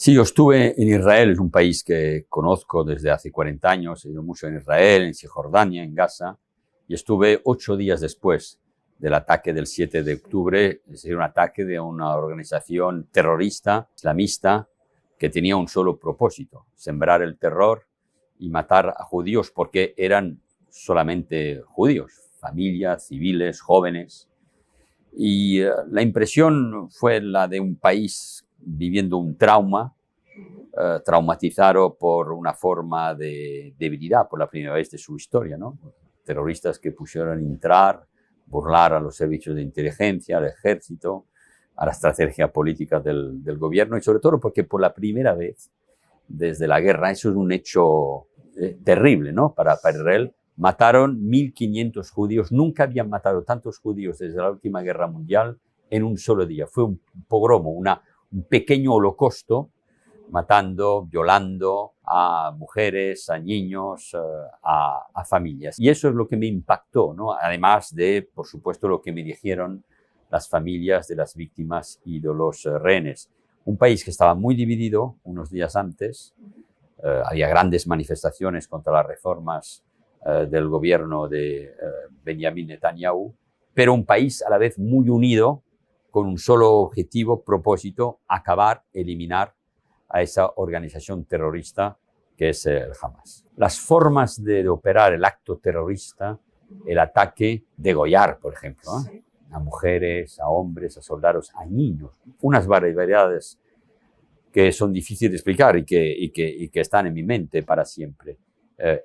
Sí, yo estuve en Israel, es un país que conozco desde hace 40 años, he ido mucho en Israel, en Cisjordania, en Gaza, y estuve 8 días después del ataque del 7 de octubre, es decir, un ataque de una organización terrorista, islamista, que tenía un solo propósito: sembrar el terror y matar a judíos, porque eran solamente judíos, familias, civiles, jóvenes. Y la impresión fue la de un país viviendo un trauma, traumatizado por una forma de debilidad por la primera vez de su historia, ¿no? Terroristas que pusieron a entrar, burlar a los servicios de inteligencia, al ejército, a la estrategia política del gobierno, y sobre todo porque por la primera vez desde la guerra, eso es un hecho terrible, ¿no? Para Israel, mataron 1.500 judíos. Nunca habían matado tantos judíos desde la última guerra mundial en un solo día. Fue un pogromo, un pequeño holocausto, matando, violando a mujeres, a niños, a familias. Y eso es lo que me impactó, ¿no? Además de, por supuesto, lo que me dijeron las familias de las víctimas y de los rehenes. Un país que estaba muy dividido unos días antes. Había grandes manifestaciones contra las reformas del gobierno de Benjamin Netanyahu, pero un país a la vez muy unido, con un solo objetivo, propósito: acabar, eliminar a esa organización terrorista que es el Hamas. Las formas de operar el acto terrorista, el ataque, degollar, por ejemplo, a mujeres, a hombres, a soldados, a niños, unas barbaridades que son difíciles de explicar y que están en mi mente para siempre.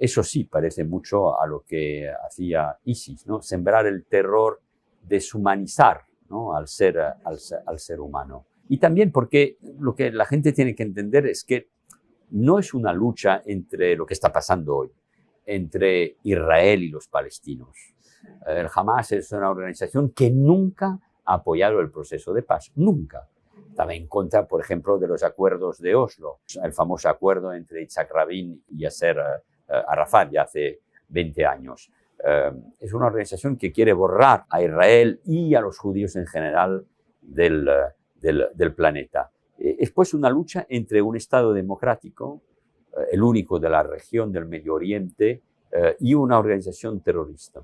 Eso sí parece mucho a lo que hacía ISIS, ¿no? Sembrar el terror, deshumanizar, ¿no? al ser humano. Y también porque lo que la gente tiene que entender es que no es una lucha entre lo que está pasando hoy, entre Israel y los palestinos. El Hamas es una organización que nunca ha apoyado el proceso de paz, nunca. Estaba en contra, por ejemplo, de los acuerdos de Oslo, el famoso acuerdo entre Yitzhak Rabin y Yasser Arafat, ya hace 20 años. Es una organización que quiere borrar a Israel y a los judíos en general del planeta. Es pues una lucha entre un Estado democrático, el único de la región del Medio Oriente, y una organización terrorista.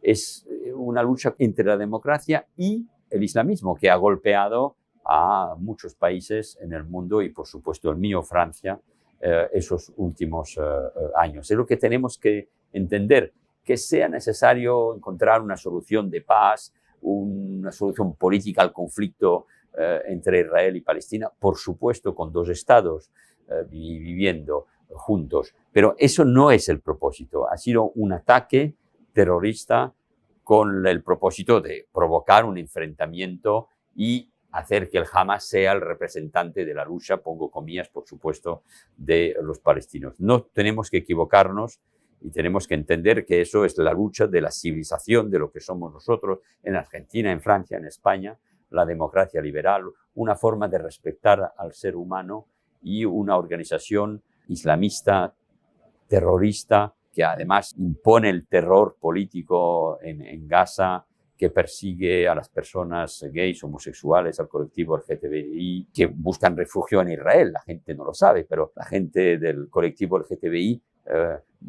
Es una lucha entre la democracia y el islamismo, que ha golpeado a muchos países en el mundo y, por supuesto, el mío, Francia, esos últimos años. Es lo que tenemos que entender, que sea necesario encontrar una solución de paz, una solución política al conflicto entre Israel y Palestina, por supuesto con dos estados viviendo juntos. Pero eso no es el propósito. Ha sido un ataque terrorista con el propósito de provocar un enfrentamiento y hacer que el Hamas sea el representante de la lucha, pongo comillas, por supuesto, de los palestinos. No tenemos que equivocarnos y tenemos que entender que eso es la lucha de la civilización, de lo que somos nosotros en Argentina, en Francia, en España, la democracia liberal, una forma de respetar al ser humano, y una organización islamista, terrorista, que además impone el terror político en Gaza, que persigue a las personas gays, homosexuales, al colectivo LGTBI, que buscan refugio en Israel. La gente no lo sabe, pero la gente del colectivo LGTBI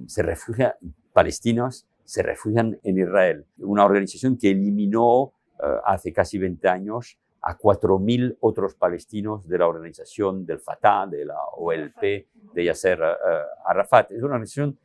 se refugia, palestinos se refugian en Israel. Una organización que eliminó hace casi 20 años a 4.000 otros palestinos de la organización del Fatah, de la OLP, de Yasser Arafat. Es una organización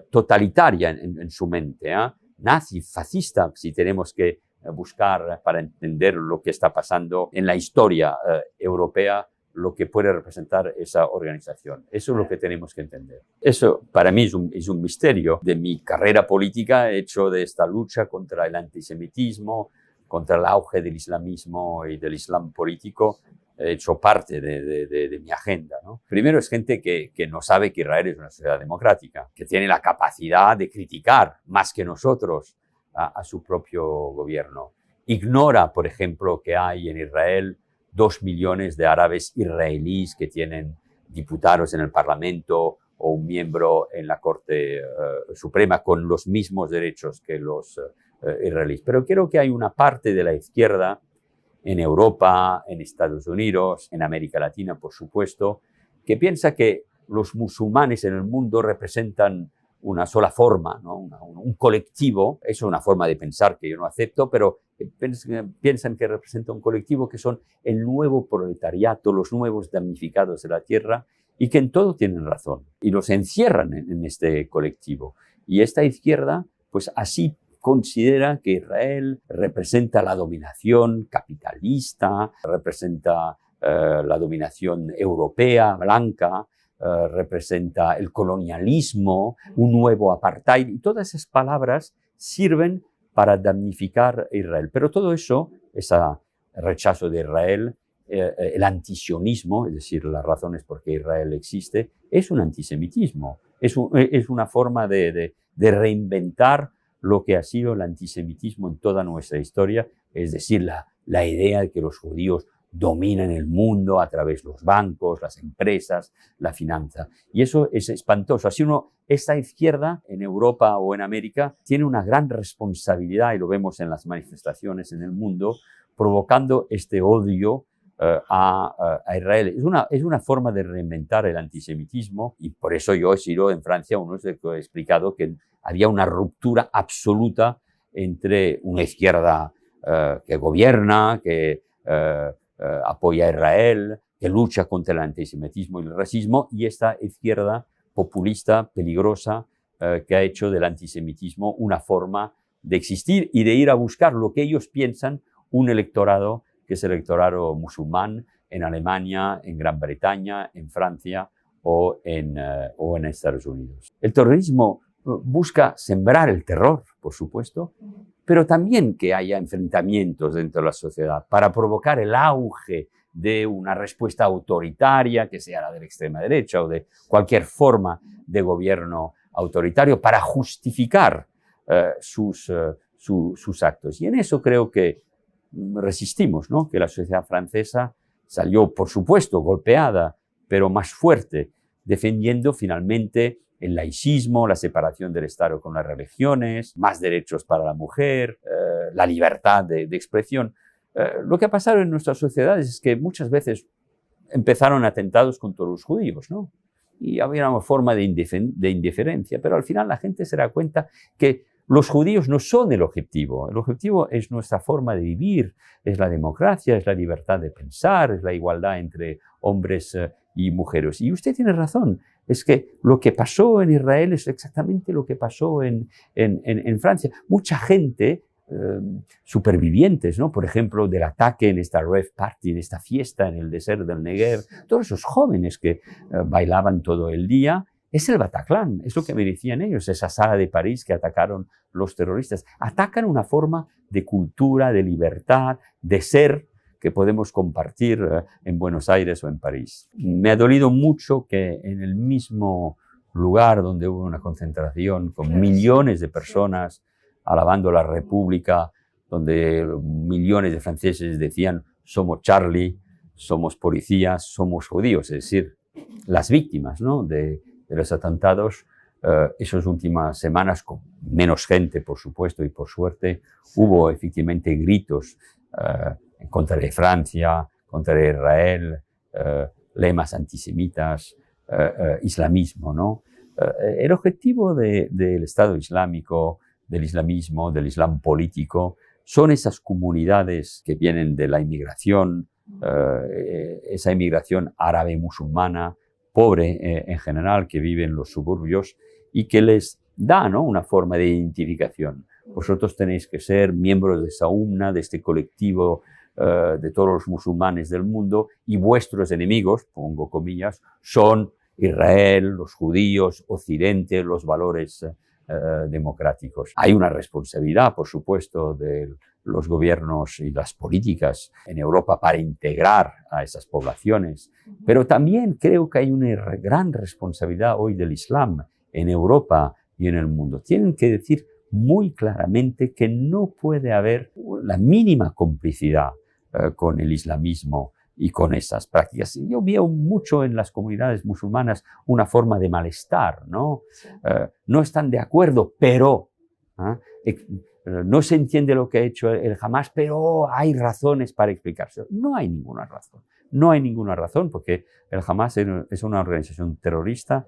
totalitaria en su mente, nazi, fascista, si tenemos que buscar para entender lo que está pasando en la historia europea, lo que puede representar esa organización. Eso es lo que tenemos que entender. Eso para mí es un misterio de mi carrera política. He hecho de esta lucha contra el antisemitismo, contra el auge del islamismo y del islam político, he hecho parte de mi agenda, ¿no? Primero, es gente que no sabe que Israel es una sociedad democrática, que tiene la capacidad de criticar más que nosotros a su propio gobierno. Ignora, por ejemplo, que hay en Israel 2 millones de árabes israelíes que tienen diputados en el Parlamento o un miembro en la Corte Suprema con los mismos derechos que los israelíes. Pero creo que hay una parte de la izquierda en Europa, en Estados Unidos, en América Latina, por supuesto, que piensa que los musulmanes en el mundo representan una sola forma, ¿no? Un colectivo. Eso es una forma de pensar que yo no acepto, pero piensan que representa un colectivo que son el nuevo proletariado, los nuevos damnificados de la tierra, y que en todo tienen razón. Y los encierran en este colectivo. Y esta izquierda, pues así considera que Israel representa la dominación capitalista, representa la dominación europea, blanca, representa el colonialismo, un nuevo apartheid, y todas esas palabras sirven para damnificar a Israel. Pero todo eso, ese rechazo de Israel, el antisionismo, es decir, las razones por qué Israel existe, es un antisemitismo, es una forma de reinventar lo que ha sido el antisemitismo en toda nuestra historia, es decir, la idea de que los judíos dominan el mundo a través de los bancos, las empresas, la finanza. Y eso es espantoso. Así esta izquierda en Europa o en América tiene una gran responsabilidad, y lo vemos en las manifestaciones en el mundo, provocando este odio a Israel. Es una forma de reinventar el antisemitismo, y por eso yo he sido en Francia uno que he explicado que había una ruptura absoluta entre una izquierda que gobierna, que apoya a Israel, que lucha contra el antisemitismo y el racismo, y esta izquierda populista, peligrosa, que ha hecho del antisemitismo una forma de existir y de ir a buscar lo que ellos piensan un electorado, que es el electorado musulmán en Alemania, en Gran Bretaña, en Francia o en Estados Unidos. El terrorismo busca sembrar el terror, por supuesto, pero también que haya enfrentamientos dentro de la sociedad para provocar el auge de una respuesta autoritaria, que sea la de la extrema derecha o de cualquier forma de gobierno autoritario, para justificar sus actos. Y en eso creo que resistimos, ¿no? Que la sociedad francesa salió, por supuesto, golpeada, pero más fuerte, defendiendo finalmente el laicismo, la separación del Estado con las religiones, más derechos para la mujer, la libertad de expresión. Lo que ha pasado en nuestras sociedades es que muchas veces empezaron atentados contra los judíos, ¿no? Y había una forma de indiferencia, pero al final la gente se da cuenta que los judíos no son el objetivo es nuestra forma de vivir, es la democracia, es la libertad de pensar, es la igualdad entre hombres y mujeres. Y usted tiene razón, es que lo que pasó en Israel es exactamente lo que pasó en Francia. Mucha gente, supervivientes, ¿no? Por ejemplo, del ataque en esta rave party, en esta fiesta en el desierto del Negev, todos esos jóvenes que bailaban todo el día, es el Bataclan, es lo que me decían ellos, esa sala de París que atacaron los terroristas. Atacan una forma de cultura, de libertad, de ser, que podemos compartir en Buenos Aires o en París. Me ha dolido mucho que en el mismo lugar donde hubo una concentración con millones de personas alabando la República, donde millones de franceses decían somos Charlie, somos policías, somos judíos, es decir, las víctimas, ¿no? de los atentados, esas últimas semanas, con menos gente, por supuesto, y por suerte, hubo efectivamente gritos en contra de Francia, contra de Israel, lemas antisemitas, islamismo, ¿no? El objetivo del Estado Islámico, del islamismo, del islam político, son esas comunidades que vienen de la inmigración, esa inmigración árabe-musulmana, pobre en general, que vive en los suburbios y que les da, ¿no? Una forma de identificación. Vosotros tenéis que ser miembros de esa UMNA, de este colectivo de todos los musulmanes del mundo, y vuestros enemigos, pongo comillas, son Israel, los judíos, Occidente, los valores democráticos. Hay una responsabilidad, por supuesto, de los gobiernos y las políticas en Europa para integrar a esas poblaciones, pero también creo que hay una gran responsabilidad hoy del Islam en Europa y en el mundo. Tienen que decir muy claramente que no puede haber la mínima complicidad con el islamismo y con esas prácticas. Yo veo mucho en las comunidades musulmanas una forma de malestar, ¿no? No están de acuerdo, pero no se entiende lo que ha hecho el Hamas, pero hay razones para explicárselo. No hay ninguna razón. No hay ninguna razón porque el Hamas es una organización terrorista.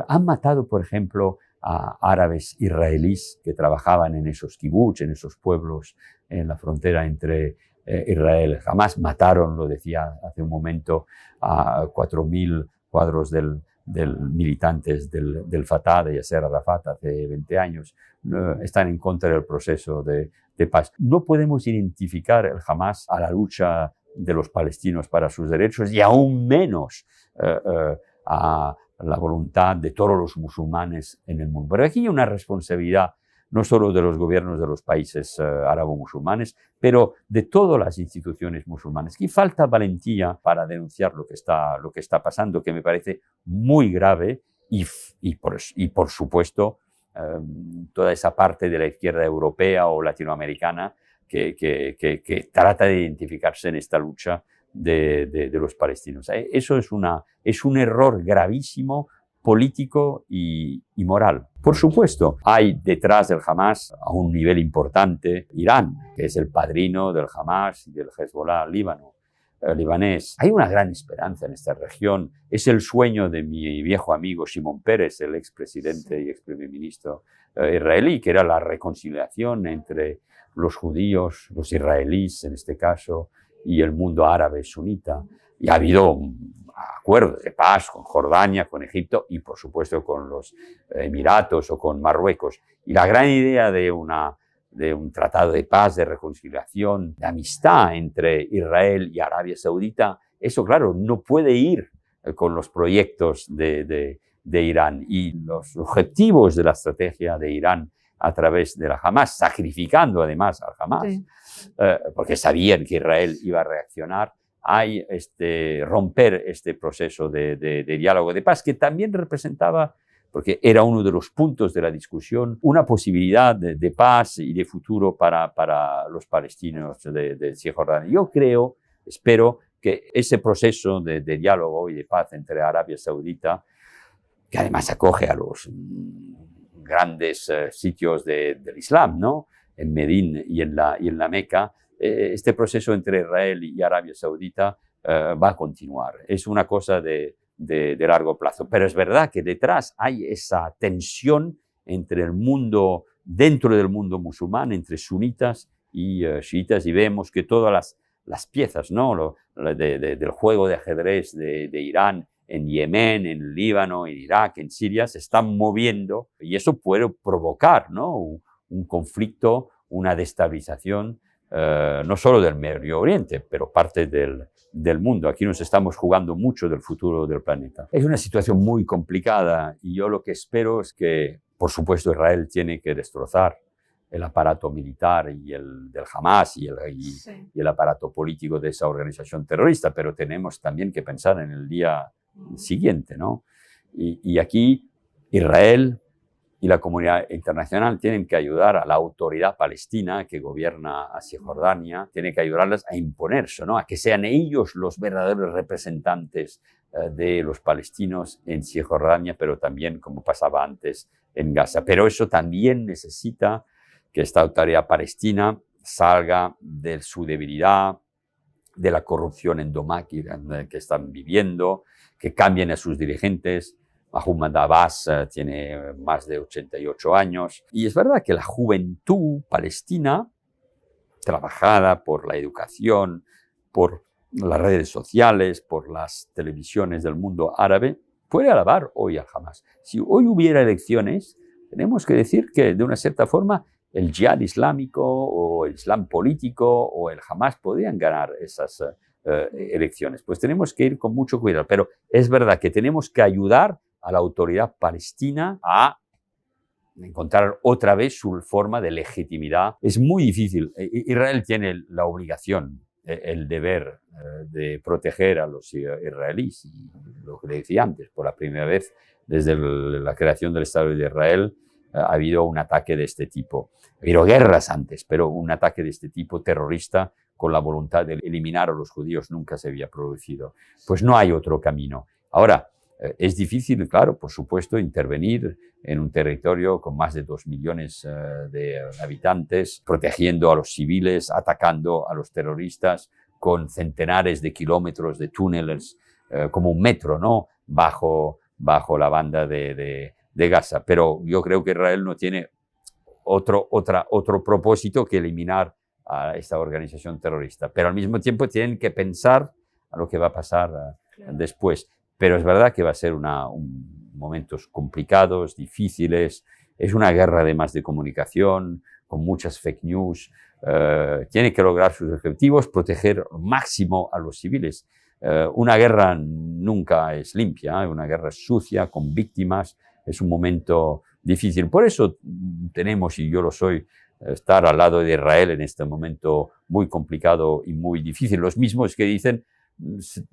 Han matado, por ejemplo, a árabes israelíes que trabajaban en esos kibbutz, en esos pueblos en la frontera entre Israel. Hamas mataron, lo decía hace un momento, a 4.000 cuadros del militantes del Fatah, de Yasser Arafat, hace 20 años. Están en contra del proceso de paz. No podemos identificar el Hamas a la lucha de los palestinos para sus derechos y aún menos a la voluntad de todos los musulmanes en el mundo. Pero aquí hay una responsabilidad no solo de los gobiernos de los países árabo-musulmanes, pero de todas las instituciones musulmanas. Aquí falta valentía para denunciar lo que está pasando, que me parece muy grave y por supuesto, toda esa parte de la izquierda europea o latinoamericana que trata de identificarse en esta lucha de los palestinos. Eso es un error gravísimo político y moral. Por supuesto, hay detrás del Hamas, a un nivel importante, Irán, que es el padrino del Hamas y del Hezbollah libanés. Hay una gran esperanza en esta región. Es el sueño de mi viejo amigo Shimon Peres, el expresidente y ex primer ministro israelí, que era la reconciliación entre los judíos, los israelíes en este caso, y el mundo árabe sunita. Y ha habido acuerdos de paz con Jordania, con Egipto y por supuesto con los Emiratos o con Marruecos. Y la gran idea de un tratado de paz, de reconciliación, de amistad entre Israel y Arabia Saudita, eso claro, no puede ir con los proyectos de Irán. Y los objetivos de la estrategia de Irán a través de la Hamas, sacrificando además al Hamas, sí, porque sabían que Israel iba a reaccionar, hay romper este proceso de diálogo de paz, que también representaba, porque era uno de los puntos de la discusión, una posibilidad de paz y de futuro para los palestinos de Cisjordania. Yo espero que ese proceso de diálogo y de paz entre Arabia Saudita, que además acoge a los grandes sitios del Islam, ¿no?, en Medina y en la Meca, este proceso entre Israel y Arabia Saudita va a continuar. Es una cosa de largo plazo. Pero es verdad que detrás hay esa tensión entre el mundo, dentro del mundo musulmán, entre sunitas y chiitas, y vemos que todas las piezas, ¿no?, del juego de ajedrez de Irán en Yemen, en Líbano, en Irak, en Siria, se están moviendo y eso puede provocar, ¿no?, un conflicto, una destabilización, no solo del Medio Oriente, pero parte del mundo. Aquí nos estamos jugando mucho del futuro del planeta. Es una situación muy complicada y yo lo que espero es que, por supuesto, Israel tiene que destrozar el aparato militar del Hamas y el aparato político de esa organización terrorista, pero tenemos también que pensar en el día siguiente, ¿no? Y aquí Israel y la comunidad internacional tienen que ayudar a la autoridad palestina que gobierna a Cisjordania, tienen que ayudarles a imponerse, ¿no?, a que sean ellos los verdaderos representantes de los palestinos en Cisjordania, pero también, como pasaba antes, en Gaza. Pero eso también necesita que esta autoridad palestina salga de su debilidad, de la corrupción endogámica que están viviendo, que cambien a sus dirigentes. Mahmoud Abbas tiene más de 88 años. Y es verdad que la juventud palestina, trabajada por la educación, por las redes sociales, por las televisiones del mundo árabe, puede alabar hoy al Hamas. Si hoy hubiera elecciones, tenemos que decir que, de una cierta forma, el yihad islámico o el islam político o el Hamas podrían ganar esas elecciones. Pues tenemos que ir con mucho cuidado. Pero es verdad que tenemos que ayudar a la autoridad palestina a encontrar otra vez su forma de legitimidad. Es muy difícil. Israel tiene la obligación, el deber de proteger a los israelíes. Y lo que le decía antes, por la primera vez desde la creación del Estado de Israel ha habido un ataque de este tipo. Ha habido guerras antes, pero un ataque de este tipo terrorista con la voluntad de eliminar a los judíos nunca se había producido. Pues no hay otro camino. Ahora, Es difícil, claro, por supuesto, intervenir en un territorio con más de 2 millones de habitantes, protegiendo a los civiles, atacando a los terroristas, con centenares de kilómetros de túneles, como un metro, ¿no?, bajo la banda de Gaza. Pero yo creo que Israel no tiene otro propósito que eliminar a esta organización terrorista. Pero al mismo tiempo tienen que pensar a lo que va a pasar después. Pero es verdad que va a ser momentos complicados, difíciles. Es una guerra además de comunicación, con muchas fake news. Tiene que lograr sus objetivos, proteger al máximo a los civiles. Una guerra nunca es limpia, una guerra es sucia, con víctimas. Es un momento difícil. Por eso tenemos, y yo lo soy, estar al lado de Israel en este momento muy complicado y muy difícil. Los mismos que dicen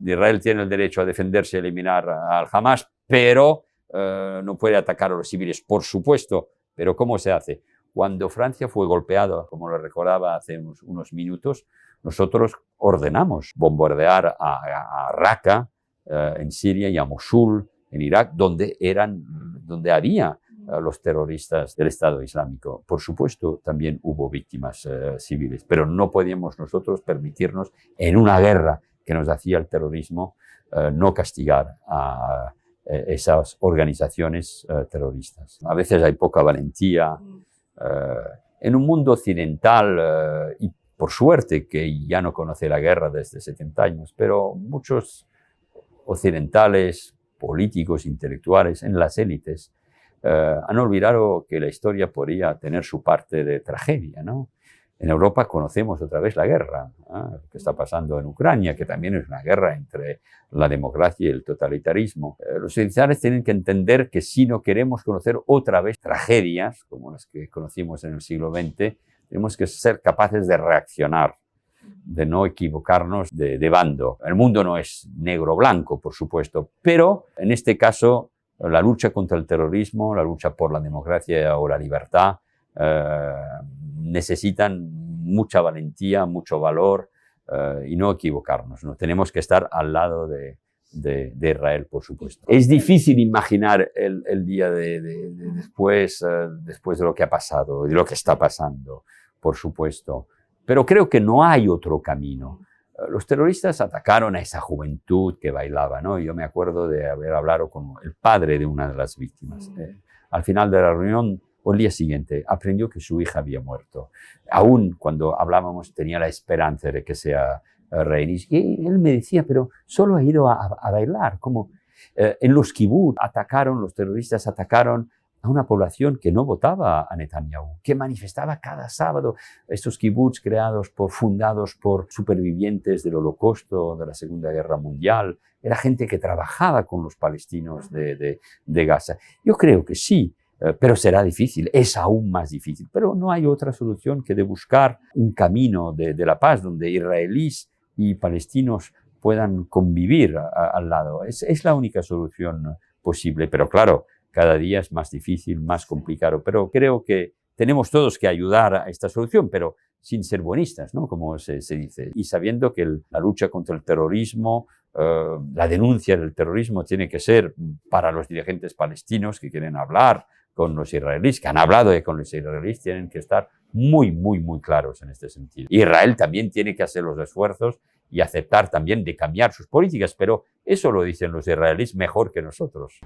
Israel tiene el derecho a defenderse y eliminar al Hamas, pero no puede atacar a los civiles, por supuesto. Pero ¿cómo se hace? Cuando Francia fue golpeada, como lo recordaba hace unos minutos, nosotros ordenamos bombardear a Raqqa en Siria y a Mosul en Irak, donde había los terroristas del Estado Islámico. Por supuesto, también hubo víctimas civiles, pero no podíamos nosotros permitirnos, en una guerra que nos hacía el terrorismo, no castigar a esas organizaciones terroristas. A veces hay poca valentía en un mundo occidental, y por suerte que ya no conoce la guerra desde 70 años, pero muchos occidentales, políticos, intelectuales, en las élites, han olvidado que la historia podría tener su parte de tragedia, ¿no? En Europa conocemos otra vez la guerra, lo que está pasando en Ucrania, que también es una guerra entre la democracia y el totalitarismo. Los occidentales tienen que entender que si no queremos conocer otra vez tragedias como las que conocimos en el siglo XX, tenemos que ser capaces de reaccionar, de no equivocarnos de bando. El mundo no es negro-blanco, por supuesto, pero en este caso la lucha contra el terrorismo, la lucha por la democracia o la libertad necesitan mucha valentía, mucho valor y no equivocarnos, ¿no? Tenemos que estar al lado de Israel, por supuesto. Es difícil imaginar el día después de lo que ha pasado, de lo que está pasando, por supuesto. Pero creo que no hay otro camino. Los terroristas atacaron a esa juventud que bailaba, ¿no? Yo me acuerdo de haber hablado con el padre de una de las víctimas. Al final de la reunión, o el día siguiente, aprendió que su hija había muerto. Aún cuando hablábamos tenía la esperanza de que sea rehenes. Y él me decía, pero solo ha ido a bailar. Como en los kibbutz los terroristas atacaron a una población que no votaba a Netanyahu, que manifestaba cada sábado. Estos kibbutz fundados por supervivientes del Holocausto, de la Segunda Guerra Mundial, era gente que trabajaba con los palestinos de Gaza. Yo creo que sí, pero será difícil, es aún más difícil. Pero no hay otra solución que de buscar un camino de la paz, donde israelíes y palestinos puedan convivir al lado. Es la única solución posible, pero claro, cada día es más difícil, más complicado. Pero creo que tenemos todos que ayudar a esta solución, pero sin ser buenistas, ¿no? Como se dice. Y sabiendo que la lucha contra el terrorismo, la denuncia del terrorismo tiene que ser para los dirigentes palestinos que quieren hablar con los israelíes, que han hablado con los israelíes, tienen que estar muy, muy, muy claros en este sentido. Israel también tiene que hacer los esfuerzos y aceptar también de cambiar sus políticas, pero eso lo dicen los israelíes mejor que nosotros.